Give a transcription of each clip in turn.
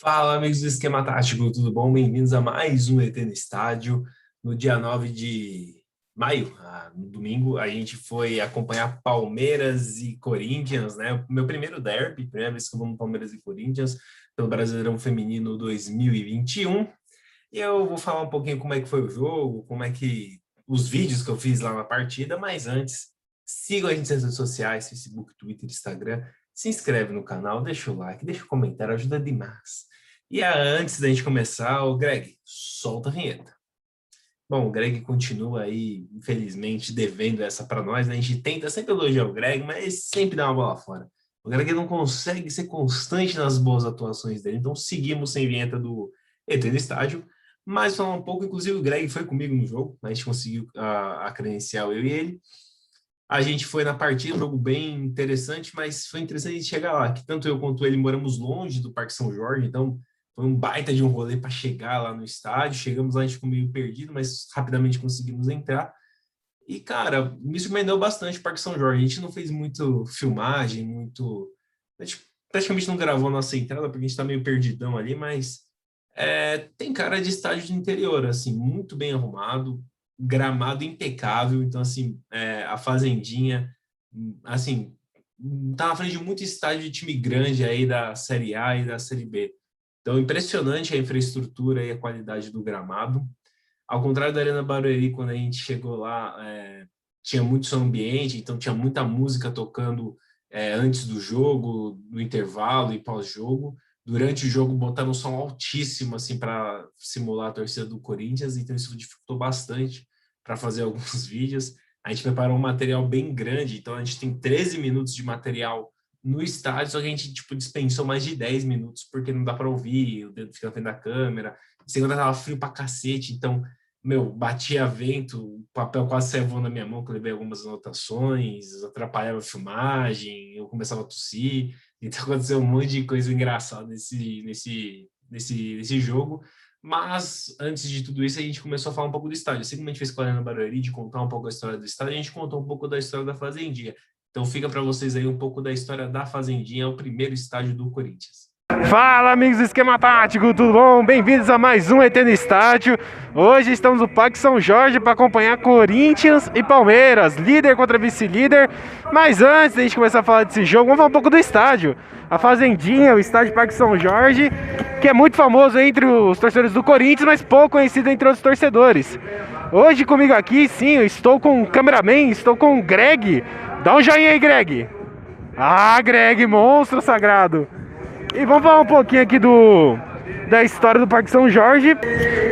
Fala, amigos do Esquema Tático, tudo bom? Bem-vindos a mais um ET no Estádio. No dia 9 de maio, no domingo, a gente foi acompanhar Palmeiras e Corinthians, né? O meu primeiro derby, primeira vez que eu vou no Palmeiras e Corinthians, pelo Brasileirão Feminino 2021. E eu vou falar um pouquinho como é que foi o jogo, como é que os vídeos que eu fiz lá na partida, mas antes, sigam a gente nas redes sociais, Facebook, Twitter, Instagram. Se inscreve no canal, deixa o like, deixa o comentário, ajuda demais. E antes da gente começar, o Greg, solta a vinheta. Bom, o Greg continua aí, infelizmente, devendo essa para nós, né? A gente tenta sempre elogiar o Greg, mas sempre dá uma bola fora. O Greg não consegue ser constante nas boas atuações dele, então seguimos sem vinheta do ET no Estádio. Mas falar um pouco, inclusive o Greg foi comigo no jogo, a gente conseguiu a credencial, eu e ele. A gente foi na partida, um jogo bem interessante, mas foi interessante chegar lá, que tanto eu quanto ele moramos longe do Parque São Jorge, então foi um baita de um rolê para chegar lá no estádio. Chegamos lá, a gente ficou meio perdido, mas rapidamente conseguimos entrar. E, cara, me surpreendeu bastante o Parque São Jorge. A gente não fez muito filmagem, muito... A gente praticamente não gravou a nossa entrada, porque a gente está meio perdidão ali, mas tem cara de estádio de interior, assim, muito bem arrumado, gramado impecável. Então, assim, a Fazendinha, assim, tá na frente de muito estádio de time grande aí da Série A e da Série B. Então, impressionante a infraestrutura e a qualidade do gramado. Ao contrário da Arena Barueri, quando a gente chegou lá, tinha muito som ambiente, então tinha muita música tocando antes do jogo, no intervalo e pós-jogo. Durante o jogo, botaram um som altíssimo assim, para simular a torcida do Corinthians, então isso dificultou bastante para fazer alguns vídeos. A gente preparou um material bem grande, então a gente tem 13 minutos de material no estádio, só que a gente dispensou mais de 10 minutos, porque não dá para ouvir, o dedo fica na frente da câmera. Segunda tava frio pra cacete, então, batia vento, o papel quase saiu voando na minha mão, que eu levei algumas anotações, atrapalhava a filmagem, eu começava a tossir. Então aconteceu um monte de coisa engraçada nesse jogo. Mas, antes de tudo isso, a gente começou a falar um pouco do estádio. Assim como a gente fez com a Arena Barueri, de contar um pouco a história do estádio, a gente contou um pouco da história da Fazendinha. Então fica para vocês aí um pouco da história da Fazendinha, o primeiro estádio do Corinthians. Fala, amigos do Esquema Tático, tudo bom? Bem-vindos a mais um ET no Estádio. Hoje estamos no Parque São Jorge para acompanhar Corinthians e Palmeiras, líder contra vice-líder. Mas antes da gente começar a falar desse jogo, vamos falar um pouco do estádio. A Fazendinha, o estádio Parque São Jorge, que é muito famoso entre os torcedores do Corinthians, mas pouco conhecido entre os torcedores. Hoje comigo aqui, sim, eu estou com o cameraman, estou com o Greg. Dá um joinha aí, Greg. Ah, Greg, monstro sagrado. E vamos falar um pouquinho aqui da história do Parque São Jorge.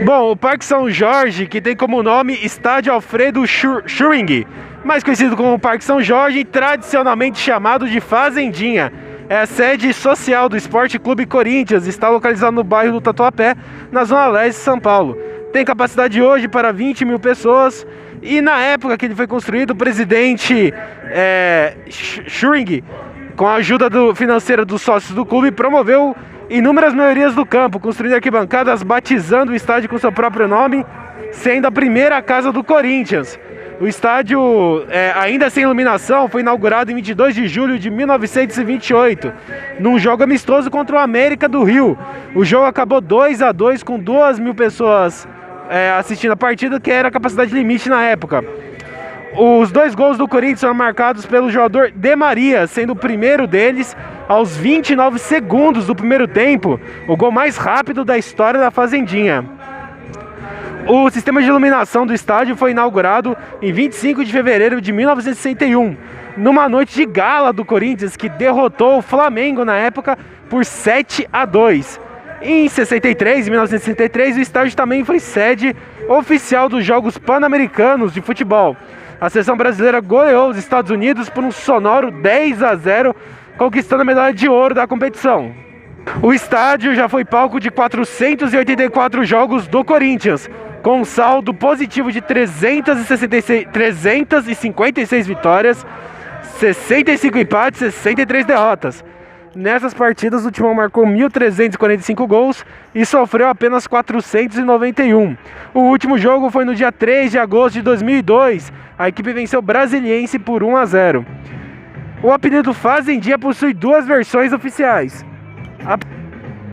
Bom, o Parque São Jorge, que tem como nome Estádio Alfredo Schüring, mais conhecido como Parque São Jorge, tradicionalmente chamado de Fazendinha. É a sede social do Esporte Clube Corinthians, está localizado no bairro do Tatuapé, na Zona Leste de São Paulo. Tem capacidade hoje para 20 mil pessoas. E na época que ele foi construído, o presidente Schüring, com a ajuda financeira dos sócios do clube, promoveu inúmeras melhorias do campo, construindo arquibancadas, batizando o estádio com seu próprio nome, sendo a primeira casa do Corinthians. O estádio, ainda sem iluminação, foi inaugurado em 22 de julho de 1928, num jogo amistoso contra o América do Rio. O jogo acabou 2-2, com 2 mil pessoas assistindo a partida, que era a capacidade limite na época. Os 2 gols do Corinthians foram marcados pelo jogador De Maria, sendo o primeiro deles aos 29 segundos do primeiro tempo, o gol mais rápido da história da Fazendinha. O sistema de iluminação do estádio foi inaugurado em 25 de fevereiro de 1961, numa noite de gala do Corinthians, que derrotou o Flamengo na época por 7-2. Em 1963, o estádio também foi sede oficial dos Jogos Pan-Americanos de Futebol. A seleção brasileira goleou os Estados Unidos por um sonoro 10-0, conquistando a medalha de ouro da competição. O estádio já foi palco de 484 jogos do Corinthians, com um saldo positivo de 356 vitórias, 65 empates e 63 derrotas. Nessas partidas, o Timão marcou 1.345 gols e sofreu apenas 491. O último jogo foi no dia 3 de agosto de 2002. A equipe venceu o Brasiliense por 1-0. O apelido Fazendinha possui 2 versões oficiais.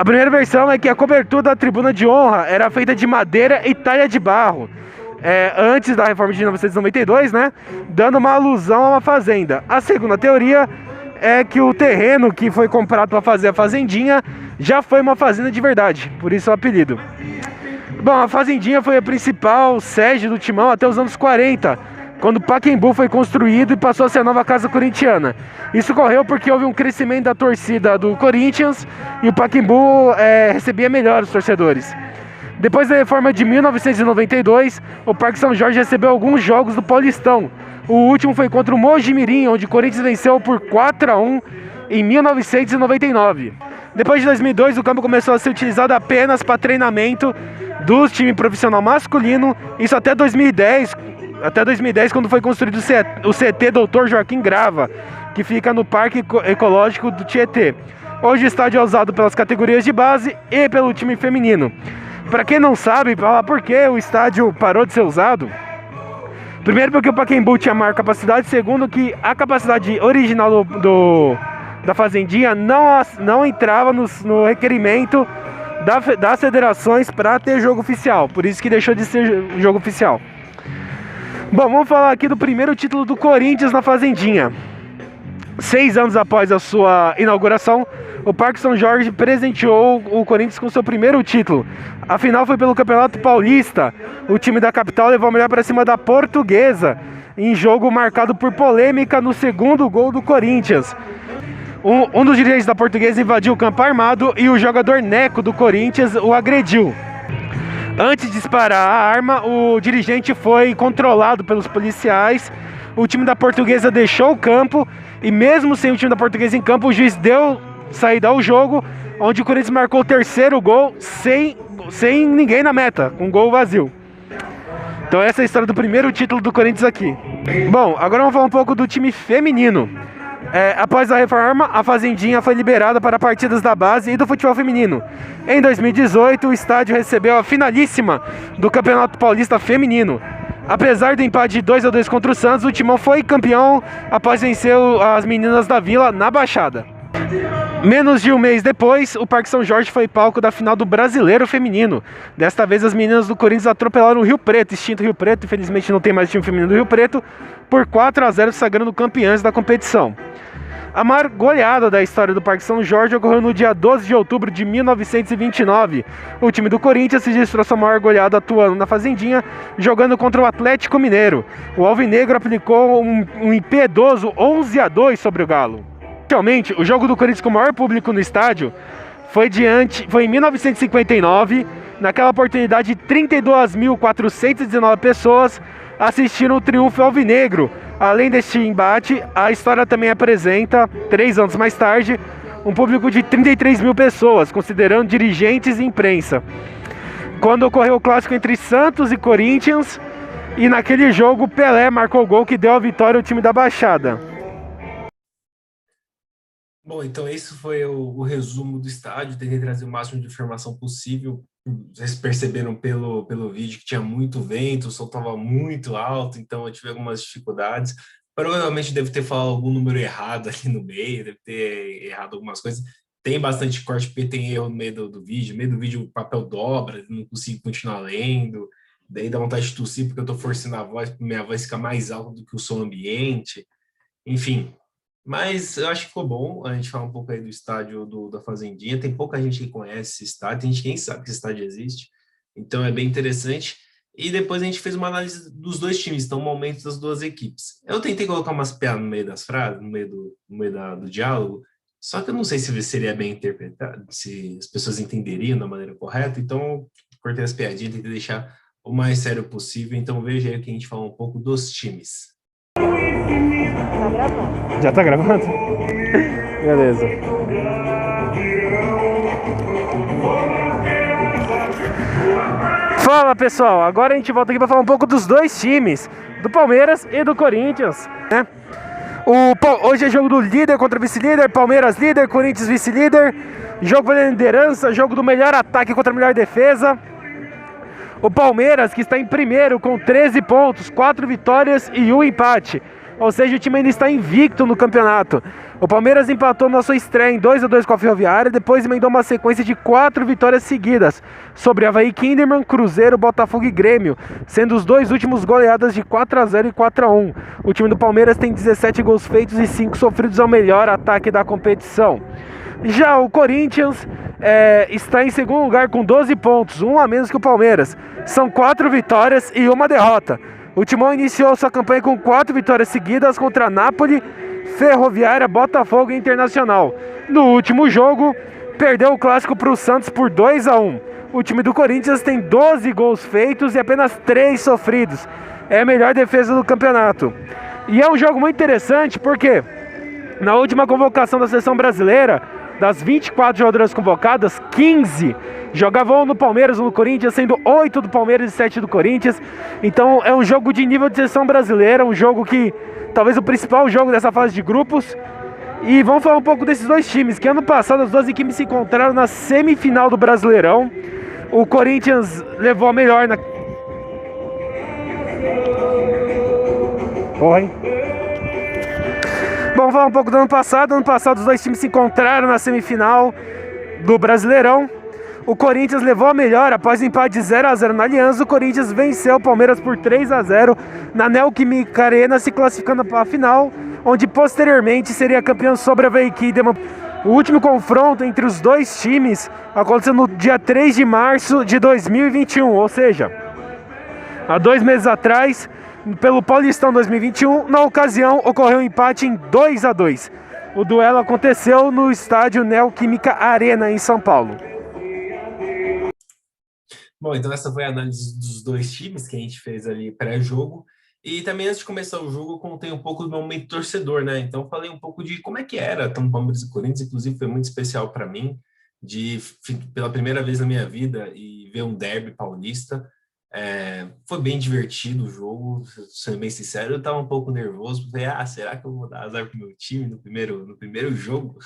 A primeira versão é que a cobertura da tribuna de honra era feita de madeira e talha de barro, antes da reforma de 1992, né? Dando uma alusão a uma fazenda. A segunda teoria é que o terreno que foi comprado para fazer a fazendinha já foi uma fazenda de verdade, por isso o apelido. Bom, a fazendinha foi a principal sede do Timão até os anos 40, quando o Pacaembu foi construído e passou a ser a nova casa corintiana. Isso ocorreu porque houve um crescimento da torcida do Corinthians e o Pacaembu recebia melhor os torcedores. Depois da reforma de 1992, o Parque São Jorge recebeu alguns jogos do Paulistão. O último foi contra o Mojimirim, onde o Corinthians venceu por 4-1 em 1999. Depois de 2002, o campo começou a ser utilizado apenas para treinamento do time profissional masculino, isso até 2010, quando foi construído o CT Dr. Joaquim Grava, que fica no Parque Ecológico do Tietê. Hoje o estádio é usado pelas categorias de base e pelo time feminino. Para quem não sabe, por que o estádio parou de ser usado? Primeiro, porque o Pacaembu tinha maior capacidade. Segundo, que a capacidade original da fazendinha não entrava no requerimento das federações para ter jogo oficial. Por isso que deixou de ser jogo oficial. Bom, vamos falar aqui do primeiro título do Corinthians na fazendinha. 6 anos após a sua inauguração, o Parque São Jorge presenteou o Corinthians com seu primeiro título. A final foi pelo Campeonato Paulista. O time da capital levou a melhor para cima da Portuguesa, em jogo marcado por polêmica no segundo gol do Corinthians. Um dos dirigentes da Portuguesa invadiu o campo armado e o jogador Neco do Corinthians o agrediu. Antes de disparar a arma, o dirigente foi controlado pelos policiais. O time da Portuguesa deixou o campo e mesmo sem o time da Portuguesa em campo, o juiz deu saída ao jogo, onde o Corinthians marcou o terceiro gol sem ninguém na meta, com um gol vazio. Então essa é a história do primeiro título do Corinthians aqui. Bom, agora vamos falar um pouco do time feminino. Após a reforma, a Fazendinha foi liberada para partidas da base e do futebol feminino. Em 2018, o estádio recebeu a finalíssima do Campeonato Paulista Feminino. Apesar do empate de 2-2 contra o Santos, o Timão foi campeão após vencer as meninas da Vila na Baixada. Menos de um mês depois, o Parque São Jorge foi palco da final do Brasileiro Feminino. Desta vez, as meninas do Corinthians atropelaram o Rio Preto, extinto Rio Preto, infelizmente não tem mais time feminino do Rio Preto, por 4-0, sagrando campeãs da competição. A maior goleada da história do Parque São Jorge ocorreu no dia 12 de outubro de 1929. O time do Corinthians se registrou sua maior goleada atuando na Fazendinha, jogando contra o Atlético Mineiro. O Alvinegro aplicou um impiedoso 11-2 sobre o Galo. Inicialmente, o jogo do Corinthians com o maior público no estádio foi em 1959. Naquela oportunidade, 32.419 pessoas assistiram o triunfo alvinegro. Além deste embate, a história também apresenta, 3 anos mais tarde, um público de 33 mil pessoas, considerando dirigentes e imprensa. Quando ocorreu o clássico entre Santos e Corinthians, e naquele jogo Pelé marcou o gol que deu a vitória ao time da Baixada. Bom, então esse foi o resumo do estádio. Tentei trazer o máximo de informação possível. Vocês perceberam pelo vídeo que tinha muito vento, o sol estava muito alto, então eu tive algumas dificuldades. Provavelmente devo ter falado algum número errado ali no meio, deve ter errado algumas coisas. Tem bastante corte porque tem erro no meio do vídeo. No meio do vídeo o papel dobra, não consigo continuar lendo. Daí dá vontade de tossir porque eu estou forçando a voz, para minha voz ficar mais alta do que o som ambiente. Enfim, mas eu acho que ficou bom a gente falar um pouco aí do estádio da Fazendinha. Tem pouca gente que conhece esse estádio, tem gente que nem sabe que esse estádio existe, então é bem interessante. E depois a gente fez uma análise dos dois times, então momentos das duas equipes. Eu tentei colocar umas piadas no meio das frases, no meio do diálogo, só que eu não sei se seria bem interpretado, se as pessoas entenderiam da maneira correta, então cortei as piadinhas, tentei deixar o mais sério possível. Então veja aí que a gente fala um pouco dos times. Tá gravando. Já tá gravando? Beleza. Fala pessoal, agora a gente volta aqui para falar um pouco dos dois times, do Palmeiras e do Corinthians, né? Hoje é jogo do líder contra vice-líder, Palmeiras líder, Corinthians vice-líder, jogo pela liderança, jogo do melhor ataque contra a melhor defesa. O Palmeiras, que está em primeiro com 13 pontos, 4 vitórias e 1 empate. Ou seja, o time ainda está invicto no campeonato. O Palmeiras empatou na sua estreia em 2-2 com a Ferroviária, depois emendou uma sequência de 4 vitórias seguidas sobre Avaí, Kinderman, Cruzeiro, Botafogo e Grêmio, sendo os dois últimos goleadas de 4-0 e 4-1. O time do Palmeiras tem 17 gols feitos e 5 sofridos, ao melhor ataque da competição. Já o Corinthians está em segundo lugar com 12 pontos, um a menos que o Palmeiras. São 4 vitórias e uma derrota. O Timão iniciou sua campanha com 4 vitórias seguidas contra Napoli, Ferroviária, Botafogo e Internacional. No último jogo, perdeu o clássico para o Santos por 2-1. O time do Corinthians tem 12 gols feitos e apenas 3 sofridos. É a melhor defesa do campeonato. E é um jogo muito interessante porque na última convocação da seleção brasileira, das 24 jogadoras convocadas, 15 jogavam no Palmeiras ou no Corinthians, sendo 8 do Palmeiras e 7 do Corinthians. Então é um jogo de nível de seleção brasileira, um jogo que talvez o principal jogo dessa fase de grupos. E vamos falar um pouco desses dois times, que ano passado as duas equipes se encontraram na semifinal do Brasileirão. O Corinthians levou a melhor na... Oi. Bom, vamos falar um pouco do ano passado. Ano passado os dois times se encontraram na semifinal do Brasileirão. O Corinthians levou a melhor após o empate de 0-0 na Aliança. O Corinthians venceu o Palmeiras por 3-0 na Neoquímica Arena, se classificando para a final, onde posteriormente seria campeão sobre a Avaí Kinderman. O último confronto entre os dois times aconteceu no dia 3 de março de 2021, ou seja, há 2 meses atrás, pelo Paulistão 2021. Na ocasião, ocorreu um empate em 2-2. O duelo aconteceu no estádio Neoquímica Arena, em São Paulo. Bom, então essa foi a análise dos dois times que a gente fez ali pré-jogo. E também antes de começar o jogo, eu contei um pouco do meu momento torcedor, né? Então falei um pouco de como é que era tanto Palmeiras e Corinthians, inclusive foi muito especial para mim, de pela primeira vez na minha vida e ver um derby paulista. Foi bem divertido o jogo, sendo bem sincero, eu estava um pouco nervoso, falei, será que eu vou dar azar pro meu time no primeiro jogo,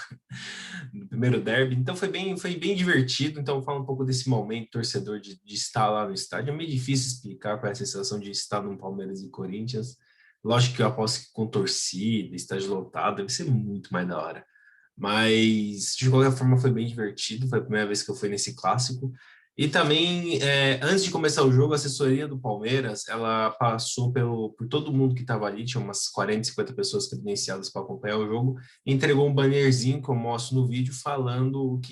no primeiro derby? Então foi bem divertido. Então falo um pouco desse momento torcedor de estar lá no estádio. É meio difícil explicar qual é a sensação de estar no Palmeiras e Corinthians. Lógico que eu aposto que com torcida, estádio lotado, deve ser muito mais da hora. Mas de qualquer forma foi bem divertido, foi a primeira vez que eu fui nesse clássico. E também, antes de começar o jogo, a assessoria do Palmeiras, ela passou por todo mundo que estava ali, tinha umas 40, 50 pessoas credenciadas para acompanhar o jogo, e entregou um bannerzinho que eu mostro no vídeo,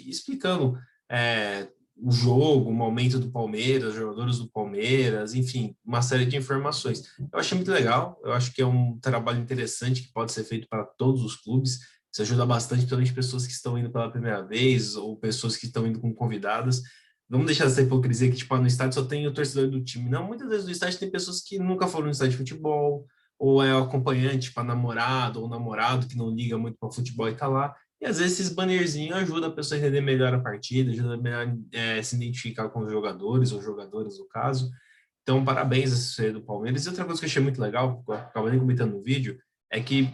explicando o jogo, o momento do Palmeiras, os jogadores do Palmeiras, enfim, uma série de informações. Eu achei muito legal, eu acho que é um trabalho interessante que pode ser feito para todos os clubes. Isso ajuda bastante, principalmente pessoas que estão indo pela primeira vez, ou pessoas que estão indo com convidadas. Vamos deixar essa hipocrisia que, no estádio só tem o torcedor do time. Não, muitas vezes no estádio tem pessoas que nunca foram no estádio de futebol, ou é o acompanhante, namorado ou namorado que não liga muito para futebol e tá lá. E às vezes esses bannerzinhos ajudam a pessoa a entender melhor a partida, ajuda a melhor se identificar com os jogadores, ou jogadoras no caso. Então, parabéns a assessoria do Palmeiras. E outra coisa que eu achei muito legal, que eu acabei comentando no vídeo, é que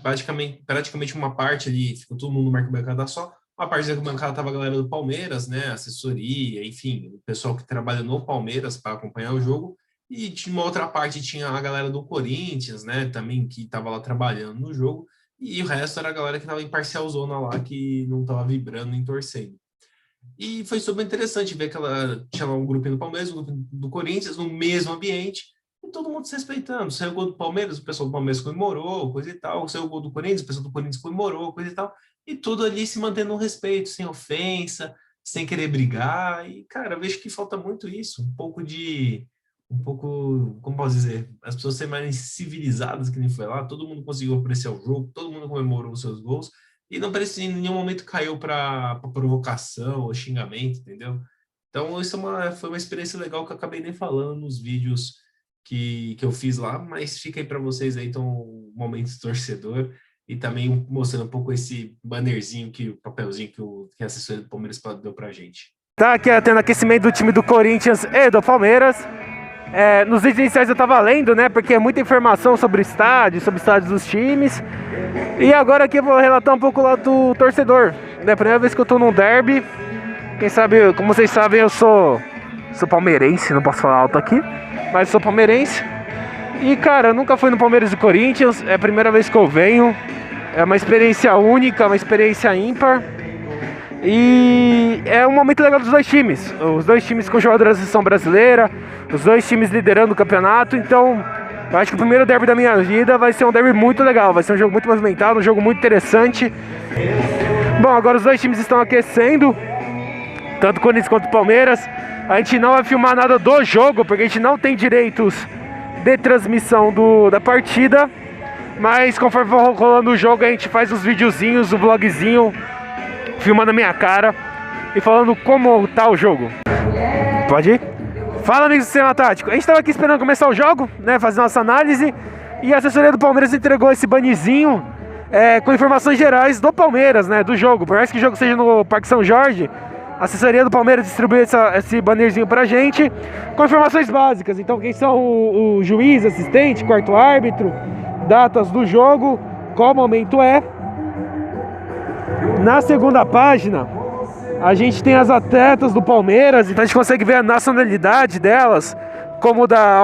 praticamente uma parte ali, ficou todo mundo no arquibancada só. Uma parte da bancada estava a galera do Palmeiras, né, assessoria, enfim, o pessoal que trabalha no Palmeiras para acompanhar o jogo, e de uma outra parte tinha a galera do Corinthians, né, também que estava lá trabalhando no jogo, e o resto era a galera que estava em parcialzona lá, que não estava vibrando nem torcendo. E foi super interessante ver que tinha lá um grupo do Palmeiras, um grupo do Corinthians, no mesmo ambiente, e todo mundo se respeitando. Saiu o gol do Palmeiras, o pessoal do Palmeiras comemorou, coisa e tal. Saiu o gol do Corinthians, o pessoal do Corinthians comemorou, coisa e tal. E tudo ali se mantendo no respeito, sem ofensa, sem querer brigar. E, cara, eu vejo que falta muito isso. Um pouco, como posso dizer, as pessoas serem mais civilizadas que nem foi lá. Todo mundo conseguiu apreciar o jogo, todo mundo comemorou os seus gols. E não parece em nenhum momento caiu para provocação ou xingamento, entendeu? Então, isso foi uma experiência legal que eu acabei nem falando nos vídeos que eu fiz lá, mas fica aí para vocês aí, então, o momento torcedor, e também mostrando um pouco esse bannerzinho, o papelzinho que a assessoria do Palmeiras deu pra gente. Tá aqui tendo aquecimento do time do Corinthians e do Palmeiras. Nos vídeos iniciais eu tava lendo, né, porque é muita informação sobre o estádio, sobre estádios dos times. E agora aqui eu vou relatar um pouco lá do torcedor. É a primeira vez que eu tô num derby. Quem sabe, como vocês sabem, eu sou palmeirense, não posso falar alto aqui, mas sou palmeirense. E, cara, eu nunca fui no Palmeiras e Corinthians, é a primeira vez que eu venho. É uma experiência única, uma experiência ímpar. E é um momento legal dos dois times. Os dois times com jogadores da seleção brasileira, os dois times liderando o campeonato. Então, eu acho que o primeiro derby da minha vida vai ser um derby muito legal. Vai ser um jogo muito movimentado, um jogo muito interessante. Bom, agora os dois times estão aquecendo, tanto o Corinthians quanto o Palmeiras. A gente não vai filmar nada do jogo, porque a gente não tem direitos de transmissão da partida. Mas conforme for rolando o jogo, a gente faz os videozinhos, o vlogzinho, filmando a minha cara e falando como tá o jogo. Pode ir? Fala, amigos do Sistema Tático. A gente tava aqui esperando começar o jogo, né, fazer nossa análise. E a assessoria do Palmeiras entregou esse bannerzinho com informações gerais do Palmeiras, né, do jogo. Por mais que o jogo seja no Parque São Jorge, a assessoria do Palmeiras distribuiu esse bannerzinho pra gente com informações básicas. Então, quem são o juiz, assistente, quarto árbitro, datas do jogo, qual momento é. Na segunda página, a gente tem as atletas do Palmeiras, então a gente consegue ver a nacionalidade delas, como da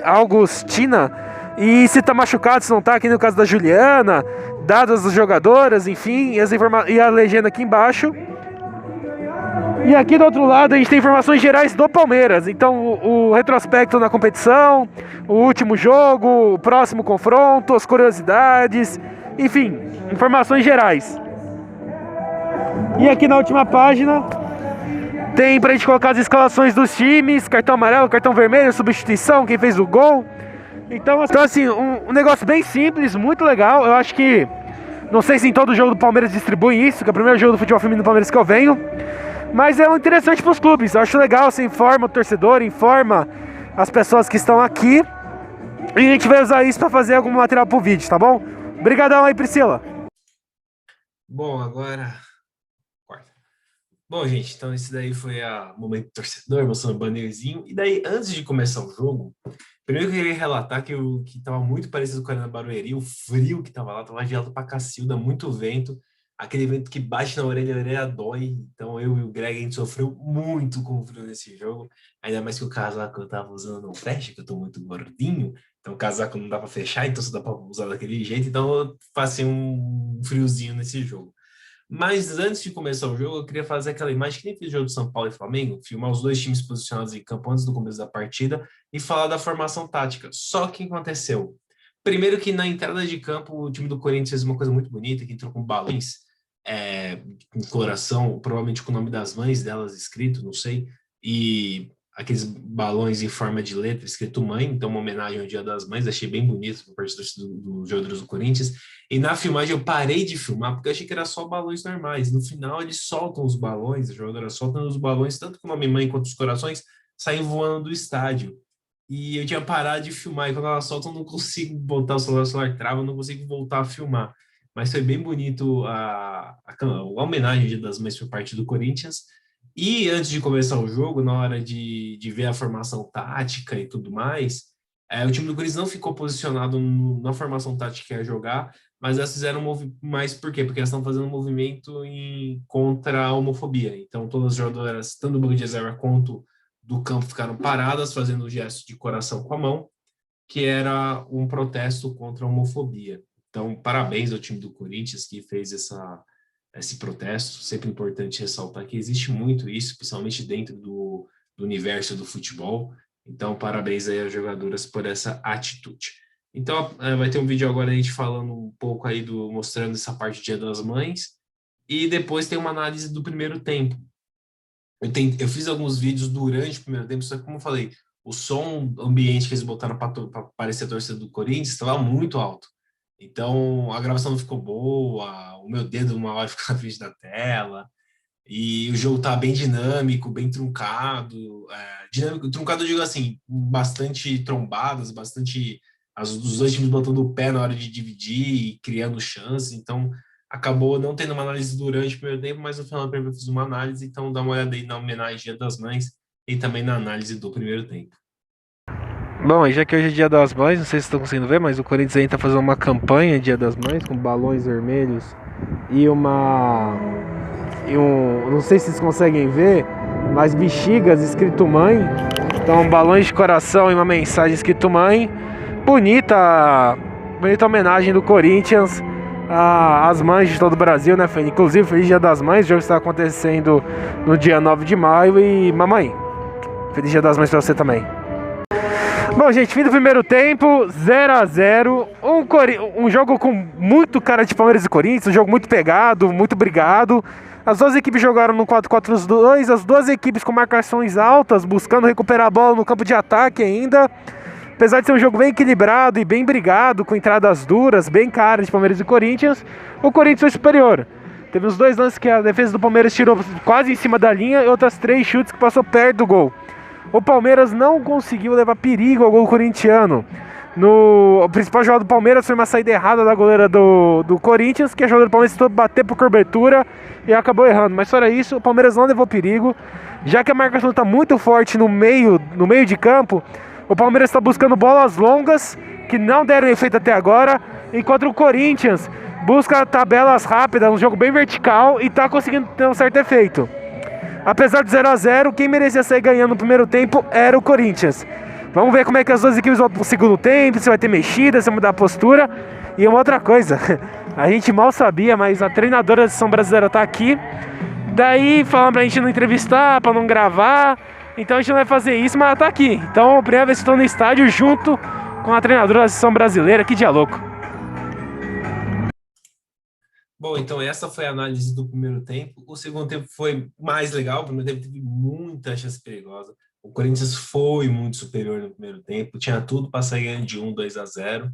Augustina, e se tá machucado, se não tá, aqui no caso da Juliana, dadas das jogadoras, enfim, e a legenda aqui embaixo. E aqui do outro lado a gente tem informações gerais do Palmeiras, então o retrospecto na competição, o último jogo, o próximo confronto, as curiosidades, enfim, informações gerais. E aqui na última página tem pra gente colocar as escalações dos times, cartão amarelo, cartão vermelho, substituição, quem fez o gol. Então assim, um negócio bem simples, muito legal. Eu acho que, não sei se em todo jogo do Palmeiras distribui isso, que é o primeiro jogo do futebol feminino do Palmeiras que eu venho. Mas é interessante para os clubes, eu acho legal, você informa o torcedor, informa as pessoas que estão aqui. E a gente vai usar isso para fazer algum material pro vídeo, tá bom? Obrigadão aí, Priscila. Bom, agora... Bom, gente, então esse daí foi a momento torcedor, mostrando o bannerzinho. E daí, antes de começar o jogo, primeiro eu queria relatar que tava muito parecido com a Arena Barueri, o frio que tava lá, tava gelado pra cacilda, muito vento. Aquele vento que bate na orelha, a orelha dói. Então eu e o Greg, a gente sofreu muito com o frio nesse jogo. Ainda mais que o casaco que eu tava usando não fecha, que eu tô muito gordinho. Então o casaco não dá pra fechar, então só dá pra usar daquele jeito. Então eu passei um friozinho nesse jogo. Mas antes de começar o jogo, eu queria fazer aquela imagem que nem fiz o jogo de São Paulo e Flamengo, filmar os dois times posicionados em campo antes do começo da partida e falar da formação tática. Só que o que aconteceu? Primeiro que na entrada de campo, o time do Corinthians fez uma coisa muito bonita, que entrou com balões em coloração, provavelmente com o nome das mães delas escrito, não sei, e aqueles balões em forma de letra escrito mãe, então uma homenagem ao Dia das Mães, achei bem bonito por parte dos jogadores do Corinthians. E na filmagem eu parei de filmar porque eu achei que era só balões normais. No final eles soltam os balões, a jogadora soltam os balões, tanto com o nome mãe quanto os corações saem voando do estádio. E eu tinha parado de filmar, e quando ela solta eu não consigo voltar, o celular trava, eu não consigo voltar a filmar. Mas foi bem bonito a homenagem ao Dia das Mães por parte do Corinthians. E antes de começar o jogo, na hora de ver a formação tática e tudo mais, o time do Corinthians não ficou posicionado na formação tática que ia jogar, mas elas fizeram mais por quê? Porque elas estão fazendo um movimento contra a homofobia. Então todas as jogadoras, tanto do banco de reserva quanto do campo, ficaram paradas, fazendo o gesto de coração com a mão, que era um protesto contra a homofobia. Então, parabéns ao time do Corinthians que fez esse protesto. Sempre importante ressaltar que existe muito isso, principalmente dentro do universo do futebol. Então, parabéns aí às jogadoras por essa atitude. Então, vai ter um vídeo agora a gente falando um pouco aí mostrando essa parte do Dia das Mães. E depois tem uma análise do primeiro tempo. Eu fiz alguns vídeos durante o primeiro tempo, só que, como eu falei, o som ambiente que eles botaram para parecer a torcida do Corinthians estava muito alto. Então, a gravação não ficou boa, o meu dedo uma hora ficou na frente da tela, e o jogo tá bem dinâmico, bem truncado. Truncado eu digo assim, bastante trombadas, os dois times botando o pé na hora de dividir e criando chances. Então, acabou não tendo uma análise durante o primeiro tempo, mas no final do primeiro eu fiz uma análise, então dá uma olhada aí na homenagem Dia das Mães e também na análise do primeiro tempo. Bom, e já que hoje é Dia das Mães, não sei se vocês estão conseguindo ver, mas o Corinthians aí tá fazendo uma campanha Dia das Mães com balões vermelhos e não sei se vocês conseguem ver, mas bexigas escrito mãe. Então, balões de coração e uma mensagem escrito mãe. Bonita homenagem do Corinthians as mães de todo o Brasil, né, Fê? Inclusive, feliz Dia das Mães, o jogo está acontecendo no dia 9 de maio e, mamãe, feliz Dia das Mães pra você também. Bom, gente, fim do primeiro tempo, 0-0, um jogo com muito cara de Palmeiras e Corinthians, um jogo muito pegado, muito brigado. As duas equipes jogaram no 4-4-2, as duas equipes com marcações altas, buscando recuperar a bola no campo de ataque ainda. Apesar de ser um jogo bem equilibrado e bem brigado, com entradas duras, bem caras de Palmeiras e Corinthians, o Corinthians foi superior. Teve uns 2 lances que a defesa do Palmeiras tirou quase em cima da linha e outras 3 chutes que passou perto do gol. O Palmeiras não conseguiu levar perigo ao gol corintiano. O principal jogada do Palmeiras foi uma saída errada da goleira do Corinthians, que a jogadora do Palmeiras tentou bater por cobertura e acabou errando. Mas fora isso, o Palmeiras não levou perigo. Já que a marcação está muito forte no meio de campo, o Palmeiras está buscando bolas longas, que não deram efeito até agora, enquanto o Corinthians busca tabelas rápidas, um jogo bem vertical e está conseguindo ter um certo efeito. Apesar do 0-0, quem merecia sair ganhando no primeiro tempo era o Corinthians. Vamos ver como é que as duas equipes vão pro segundo tempo, se vai ter mexida, se vai mudar a postura. E uma outra coisa, a gente mal sabia, mas a treinadora da seleção brasileira tá aqui. Daí falando pra gente não entrevistar, pra não gravar. Então a gente não vai fazer isso, mas ela tá aqui. Então a primeira vez que estou no estádio junto com a treinadora da seleção brasileira, que dia louco. Bom, então essa foi a análise do primeiro tempo. O segundo tempo foi mais legal. O primeiro tempo teve muita chance perigosa. O Corinthians foi muito superior no primeiro tempo. Tinha tudo para sair ganhando de 2-0.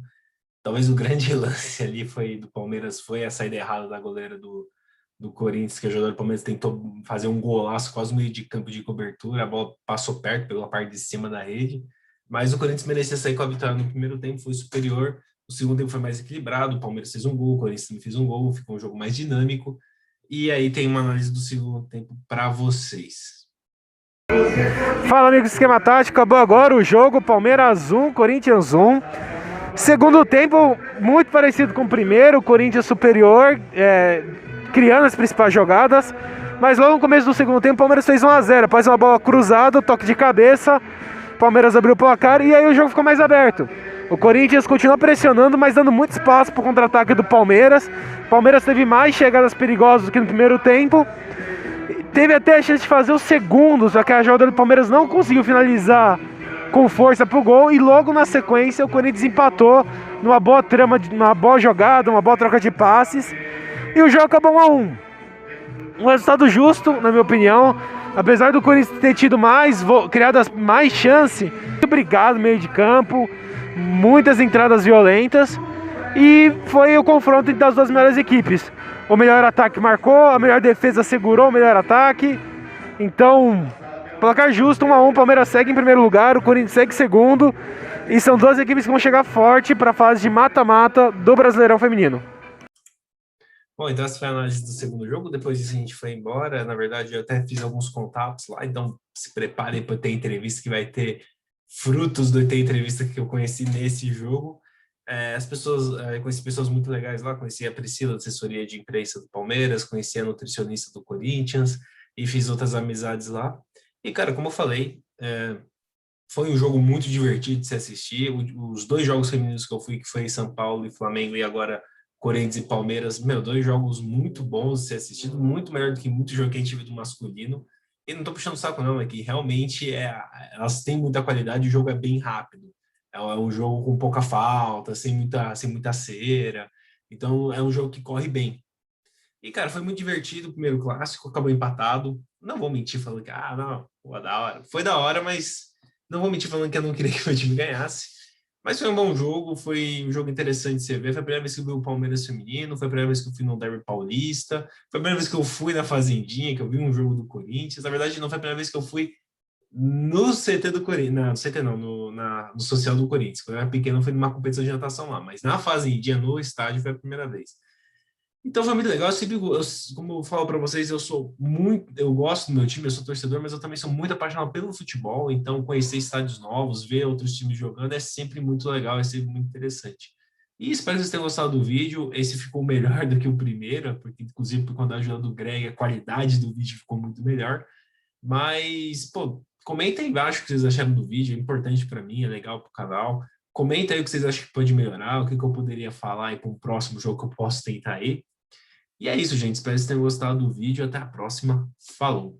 Talvez o grande lance ali do Palmeiras foi a saída errada da goleira do Corinthians, que a jogadora do Palmeiras tentou fazer um golaço quase no meio de campo de cobertura. A bola passou perto, pegou a parte de cima da rede. Mas o Corinthians merecia sair com a vitória no primeiro tempo, foi superior. O segundo tempo foi mais equilibrado, o Palmeiras fez um gol, o Corinthians também fez um gol, ficou um jogo mais dinâmico. E aí tem uma análise do segundo tempo para vocês. Fala, amigos do Esquema Tático, acabou agora o jogo, Palmeiras 1, Corinthians 1. Segundo tempo, muito parecido com o primeiro, Corinthians superior, criando as principais jogadas. Mas logo no começo do segundo tempo, o Palmeiras fez 1-0, após uma bola cruzada, toque de cabeça, o Palmeiras abriu o placar e aí o jogo ficou mais aberto. O Corinthians continua pressionando, mas dando muito espaço para o contra-ataque do Palmeiras. O Palmeiras teve mais chegadas perigosas do que no primeiro tempo. Teve até a chance de fazer o segundo, só que a jogadora do Palmeiras não conseguiu finalizar com força pro gol. E logo na sequência o Corinthians empatou numa boa trama, numa boa jogada, uma boa troca de passes. E o jogo acabou 1-1. Um resultado justo, na minha opinião. Apesar do Corinthians ter tido criado mais chance, muito brigado no meio de campo, muitas entradas violentas, e foi o confronto entre as duas melhores equipes. O melhor ataque marcou, a melhor defesa segurou o melhor ataque. Então, placar justo, 1-1, Palmeiras segue em primeiro lugar, o Corinthians segue em segundo, e são duas equipes que vão chegar forte para a fase de mata-mata do Brasileirão Feminino. Bom, então essa foi a análise do segundo jogo. Depois disso a gente foi embora. Na verdade, eu até fiz alguns contatos lá, então se preparem para ter entrevista que vai ter frutos do ter entrevista que eu conheci nesse jogo. Conheci pessoas muito legais lá, conheci a Priscila, da assessoria de imprensa do Palmeiras, conheci a nutricionista do Corinthians e fiz outras amizades lá. E, cara, como eu falei, foi um jogo muito divertido de se assistir. Os 2 jogos femininos que eu fui, que foi São Paulo e Flamengo, e agora Corinthians e Palmeiras, 2 jogos muito bons de ser assistido, muito melhor do que muito jogo que a gente viu do masculino. E não tô puxando o saco não, é que realmente elas têm muita qualidade, o jogo é bem rápido. É um jogo com pouca falta, sem muita cera. Então é um jogo que corre bem. E, cara, foi muito divertido o primeiro clássico, acabou empatado. Não vou mentir falando que, não, foi da hora. Foi da hora, mas não vou mentir falando que eu não queria que o meu time ganhasse. Mas foi um bom jogo, foi um jogo interessante de se ver. Foi a primeira vez que eu vi o Palmeiras feminino, foi a primeira vez que eu fui no Derby Paulista, foi a primeira vez que eu fui na Fazendinha, que eu vi um jogo do Corinthians. Na verdade, não foi a primeira vez que eu fui no CT do Corinthians, não, no CT não, no social do Corinthians. Quando eu era pequeno, eu fui numa competição de natação lá, mas na Fazendinha, no estádio, foi a primeira vez. Então foi muito legal. Como eu falo para vocês, eu gosto do meu time, eu sou torcedor, mas eu também sou muito apaixonado pelo futebol. Então conhecer estádios novos, ver outros times jogando é sempre muito legal, é sempre muito interessante. E espero que vocês tenham gostado do vídeo. Esse ficou melhor do que o primeiro, porque inclusive por conta da ajuda do Greg, a qualidade do vídeo ficou muito melhor. Mas, comentem embaixo o que vocês acharam do vídeo, é importante para mim, é legal para o canal. Comenta aí o que vocês acham que pode melhorar, o que eu poderia falar aí para um próximo jogo que eu posso tentar aí. E é isso, gente. Espero que vocês tenham gostado do vídeo. Até a próxima. Falou!